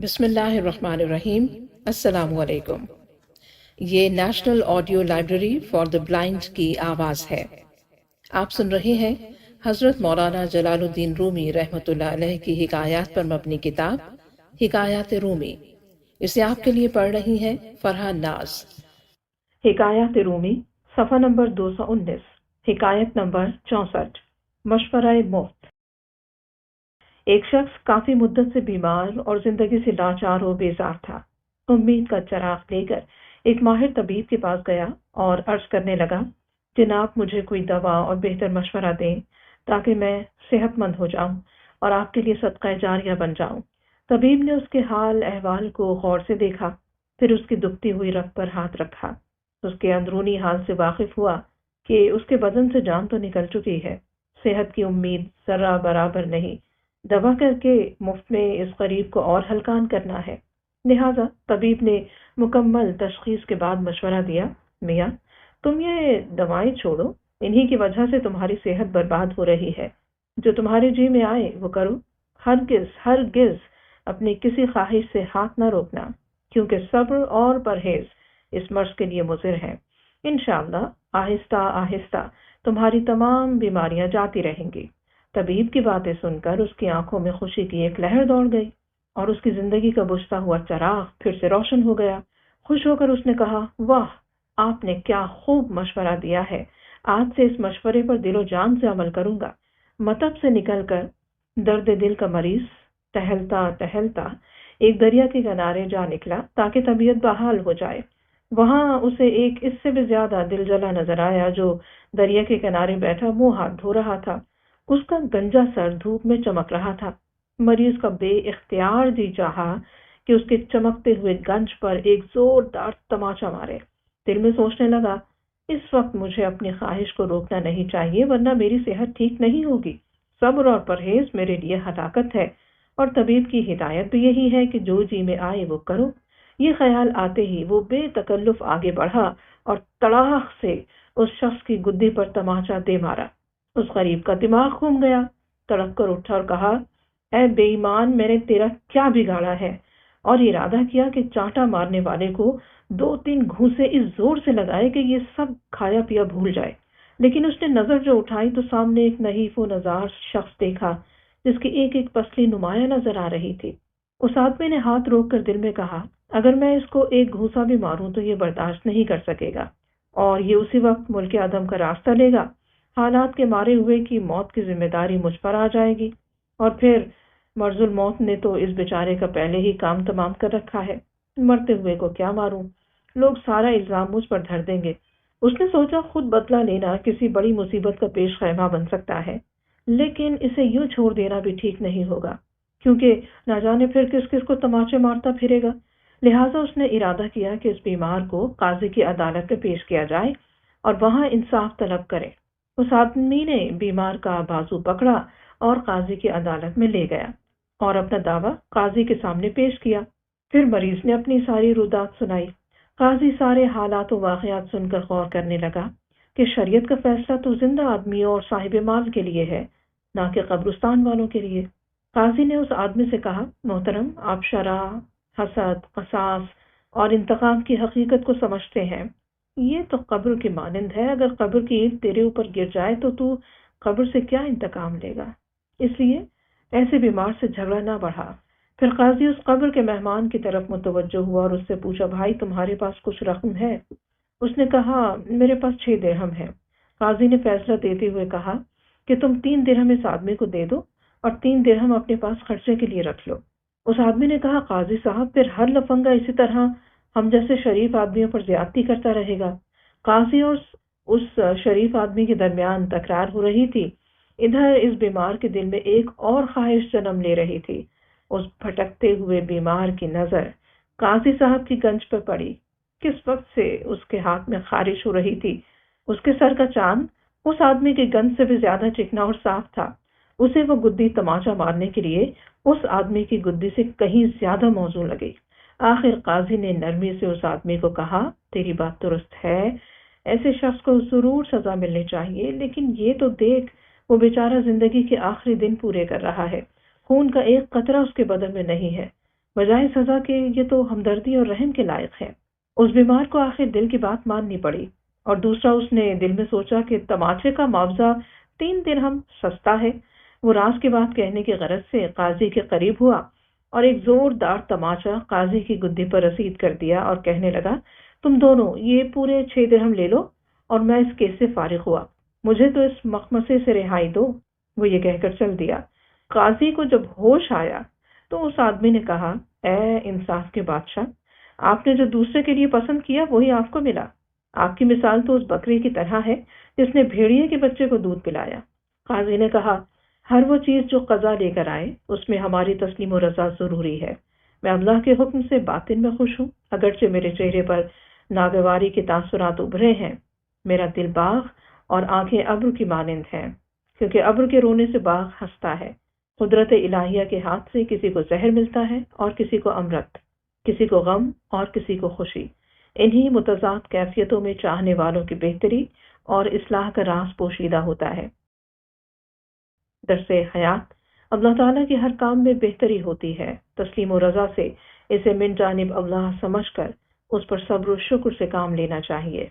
بسم اللہ الرحمن الرحیم۔ السلام علیکم۔ یہ national audio library for the blind کی آواز ہے۔ آپ سن رہے ہیں حضرت مولانا جلال الدین رومی رحمۃ اللہ علیہ کی حکایات پر مبنی کتاب حکایات رومی۔ اسے آپ کے لیے پڑھ رہی ہیں فرحان ناز۔ حکایات رومی صفحہ نمبر 219، حکایت نمبر 64، مشورہ مفت۔ ایک شخص کافی مدت سے بیمار اور زندگی سے لاچار و بیزار تھا۔ امید کا چراغ لے کر ایک ماہر طبیب کے پاس گیا اور عرض کرنے لگا، جناب مجھے کوئی دوا اور بہتر مشورہ دیں تاکہ میں صحت مند ہو جاؤں اور آپ کے لیے صدقہ جاریہ بن جاؤں۔ طبیب نے اس کے حال احوال کو غور سے دیکھا، پھر اس کی دکھتی ہوئی رگ پر ہاتھ رکھا۔ اس کے اندرونی حال سے واقف ہوا کہ اس کے بدن سے جان تو نکل چکی ہے، صحت کی امید ذرہ برابر نہیں۔ دوا کر کے مفت میں اس غریب کو اور ہلکان کرنا ہے۔ لہذا طبیب نے مکمل تشخیص کے بعد مشورہ دیا، میاں تم یہ دوائیں چھوڑو، انہی کی وجہ سے تمہاری صحت برباد ہو رہی ہے۔ جو تمہارے جی میں آئے وہ کرو، ہرگز اپنی کسی خواہش سے ہاتھ نہ روکنا، کیونکہ صبر اور پرہیز اس مرض کے لیے مضر ہے۔ انشاءاللہ آہستہ آہستہ تمہاری تمام بیماریاں جاتی رہیں گی۔ طبیب کی باتیں سن کر اس کی آنکھوں میں خوشی کی ایک لہر دوڑ گئی اور اس کی زندگی کا بجھتا ہوا چراغ پھر سے روشن ہو گیا۔ خوش ہو کر اس نے کہا، واہ آپ نے کیا خوب مشورہ دیا ہے، آج سے اس مشورے پر دل و جان سے عمل کروں گا۔ مطب سے نکل کر درد دل کا مریض ٹہلتا ٹہلتا ایک دریا کے کنارے جا نکلا تاکہ طبیعت بحال ہو جائے۔ وہاں اسے ایک اس سے بھی زیادہ دل جلا نظر آیا جو دریا کے کنارے بیٹھا منہ ہاتھ دھو رہا تھا۔ اس کا گنجا سر دھوپ میں چمک رہا تھا۔ مریض کا بے اختیار جی چاہا کہ اس کے چمکتے ہوئے گنج پر ایک زوردار تماچا مارے۔ دل میں سوچنے لگا، اس وقت مجھے اپنی خواہش کو روکنا نہیں چاہیے ورنہ میری صحت ٹھیک نہیں ہوگی۔ صبر اور پرہیز میرے لیے ہلاکت ہے اور طبیب کی ہدایت بھی یہی ہے کہ جو جی میں آئے وہ کرو۔ یہ خیال آتے ہی وہ بے تکلف آگے بڑھا اور تڑاک سے اس شخص کی گدی پر تماچا دے مارا۔ اس غریب کا دماغ گھوم گیا، تڑپ کر اٹھا اور کہا، اے بے ایمان میں نے تیرا کیا بگاڑا ہے؟ اور ارادہ کیا کہ چانٹا مارنے والے کو 2-3 گھونسے اس زور سے لگائے کہ یہ سب کھایا پیا بھول جائے۔ لیکن اس نے نظر جو اٹھائی تو سامنے ایک نحیف و نزار شخص دیکھا جس کی ایک ایک پسلی نمایاں نظر آ رہی تھی۔ اس آدمی نے ہاتھ روک کر دل میں کہا، اگر میں اس کو ایک گھونسا بھی ماروں تو یہ برداشت نہیں کر سکے گا اور یہ اسی وقت ملک عدم کا راستہ لے گا۔ حالات کے مارے ہوئے کی موت کی ذمہ داری مجھ پر آ جائے گی، اور پھر مرض الموت نے تو اس بیچارے کا پہلے ہی کام تمام کر رکھا ہے۔ مرتے ہوئے کو کیا ماروں؟ لوگ سارا الزام مجھ پر دھر دیں گے۔ اس نے سوچا خود بدلہ لینا کسی بڑی مصیبت کا پیش خیمہ بن سکتا ہے، لیکن اسے یوں چھوڑ دینا بھی ٹھیک نہیں ہوگا، کیونکہ نہ جانے پھر کس کس کو تماچے مارتا پھرے گا۔ لہٰذا اس نے ارادہ کیا کہ اس بیمار کو قاضی کی عدالت میں پیش کیا جائے اور وہاں انصاف طلب کرے۔ اس آدمی نے بیمار کا بازو پکڑا اور قاضی کی عدالت میں لے گیا اور اپنا دعویٰ قاضی کے سامنے پیش کیا۔ پھر مریض نے اپنی ساری رودات سنائی۔ قاضی سارے حالات و واقعات سن کر غور کرنے لگا کہ شریعت کا فیصلہ تو زندہ آدمیوں اور صاحب مال کے لیے ہے، نہ کہ قبرستان والوں کے لیے۔ قاضی نے اس آدمی سے کہا، محترم آپ شرع، حسد، قصاص اور انتقام کی حقیقت کو سمجھتے ہیں۔ یہ تو قبر کی مانند ہے، اگر قبر کی اینٹ تیرے اوپر گر جائے تو قبر سے کیا انتقام لے گا؟ اس لیے ایسے بیمار سے جھگڑا نہ بڑھا۔ پھر قاضی اس قبر کے مہمان کی طرف متوجہ ہوا اور اس سے پوچھا، بھائی تمہارے پاس کچھ رقم ہے؟ اس نے کہا، میرے پاس 6 درہم ہے۔ قاضی نے فیصلہ دیتے ہوئے کہا کہ تم 3 درہم اس آدمی کو دے دو اور 3 درہم اپنے پاس خرچے کے لیے رکھ لو۔ اس آدمی نے کہا، قاضی صاحب پھر ہر لفنگا اسی طرح ہم جیسے شریف آدمیوں پر زیادتی کرتا رہے گا۔ قاضی اور اس شریف آدمی کے درمیان تکرار ہو رہی تھی۔ ادھر اس بیمار کے دل میں ایک اور خواہش جنم لے رہی تھی۔ اس بھٹکتے ہوئے بیمار کی نظر قاضی صاحب کی گنج پر پڑی۔ کس وقت سے اس کے ہاتھ میں خارش ہو رہی تھی۔ اس کے سر کا چاند اس آدمی کی گنج سے بھی زیادہ چکنا اور صاف تھا۔ اسے وہ گدی تماچا مارنے کے لیے اس آدمی کی گدی سے کہیں زیادہ موزوں لگی۔ آخر قاضی نے نرمی سے اس آدمی کو کہا، تیری بات درست ہے، ایسے شخص کو ضرور سزا ملنی چاہیے، لیکن یہ تو دیکھ وہ بیچارہ زندگی کے آخری دن پورے کر رہا ہے، خون کا ایک قطرہ اس کے بدن میں نہیں ہے۔ بجائے سزا کے یہ تو ہمدردی اور رحم کے لائق ہے۔ اس بیمار کو آخر دل کی بات ماننی پڑی، اور دوسرا اس نے دل میں سوچا کہ تماچے کا معاوضہ 3 درہم سستا ہے۔ وہ راز کی بات کہنے کی غرض سے قاضی کے قریب ہوا اور ایک زوردار تماچا قاضی کی گدی پر رسید کر دیا اور کہنے لگا، تم دونوں یہ پورے 6 درہم لے لو اور میں اس کیس سے فارغ ہوا، مجھے تو اس مخمصے سے رہائی دو۔ وہ یہ کہہ کر چل دیا۔ قاضی کو جب ہوش آیا تو اس آدمی نے کہا، اے انصاف کے بادشاہ، آپ نے جو دوسرے کے لیے پسند کیا وہی آپ کو ملا۔ آپ کی مثال تو اس بکری کی طرح ہے جس نے بھیڑیے کے بچے کو دودھ پلایا۔ قاضی نے کہا، ہر وہ چیز جو قضا لے کر آئے اس میں ہماری تسلیم و رضا ضروری ہے۔ میں اللہ کے حکم سے باطن میں خوش ہوں، اگرچہ میرے چہرے پر ناگواری کے تاثرات ابھرے ہیں۔ میرا دل باغ اور آنکھیں ابر کی مانند ہیں، کیونکہ ابر کے رونے سے باغ ہنستا ہے۔ قدرت الہیہ کے ہاتھ سے کسی کو زہر ملتا ہے اور کسی کو امرت، کسی کو غم اور کسی کو خوشی۔ انہی متضاد کیفیتوں میں چاہنے والوں کی بہتری اور اصلاح کا راز پوشیدہ ہوتا ہے۔ درس حیات، اللہ تعالیٰ کے ہر کام میں بہتری ہوتی ہے۔ تسلیم و رضا سے اسے من جانب اللہ سمجھ کر اس پر صبر و شکر سے کام لینا چاہیے۔